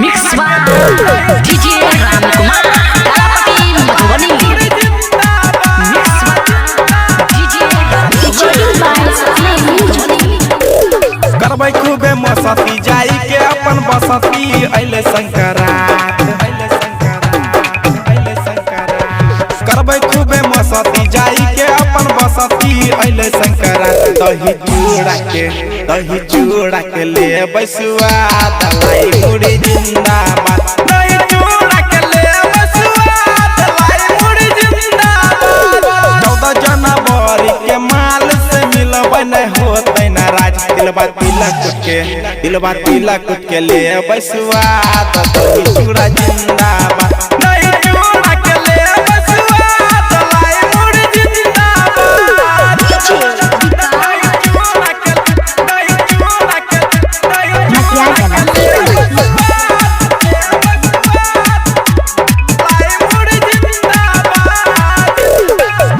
Mix DJ Ram Kumar Kalapati Madhubani. Mix DJ करबै खूबे मस्ती जाई के अपन बसती अइले शंकरात करबै खूबे मस्ती जाई के अपन बसती अइले शंकरात दही चूड़ा के ले बैसुआ दलाई मुड़ी जिंदाबाद दही चूड़ा के ले बैसुआ दलाई मुड़ी जिंदाबाद 14 जनवरी के माल से मिलबै नहीं होतै नाराज दिलबा तिलक के ले बैसुआ दही चूड़ा जिंदाबाद दही चूड़ा के ले बैसुआ दलाई मुड़ी जिंदाबाद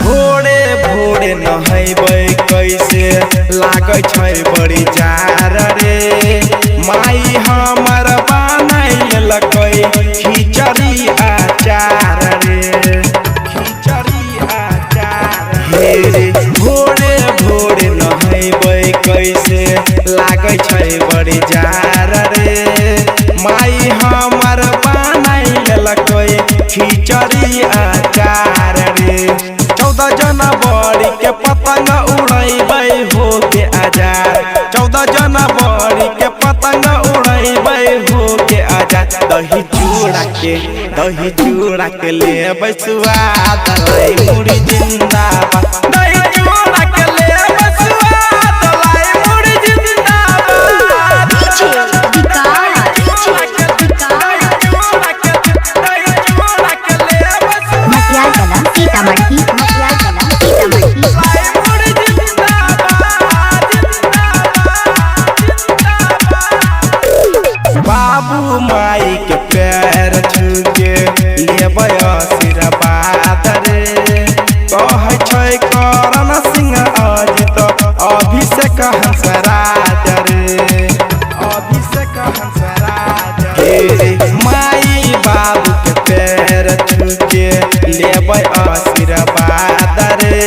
भोरे नहैबै कैसे लागै छै बड़ी जार रे माई हमर बनैलकै खिचड़ी अचार रे हे रे भोरे नहैबै कैसे लागै छै बड़ी जार रे माई हमर बनैलकै खिचड़ी अचार रे 14 जनवरी के पतंग उड़ैबै हो के आजाद 14 जनवरी के पतंग उड़ैबै हो के आजाद दही चूड़ा के ले बैसुआ दलाई मुड़ी जिंदाबाद दही चूड़ा के ले बैसुआ दलाई मुड़ी जिंदाबाद बाबू माई के पैर छूके लेबै आशीर्वाद रे कहै छै करण सिंह अजित अभिषेक हंसराज रे हे माई बाबू के पैर छूके लेबै आशीर्वाद रे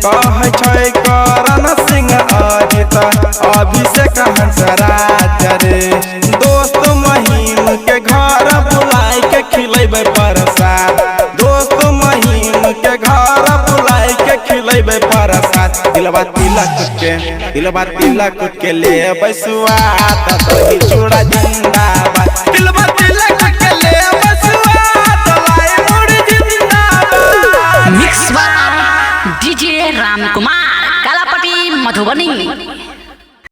कहै छै करण सिंह अजित अभिषेक हंसराज रे दोस्त महीम के घर बुलाई के खिलेबै प्रसाद दोस्त महीम के घर बुलाई के खिलेबै प्रसाद दिलबा तिलक के ले बैसुआ दही चूड़ा जिंदाबाद दिलबा तिलक के ले बैसुआ दलाई मुड़ी जिंदाबाद। Mix DJ Ram Kumar Kalapati Madhubani.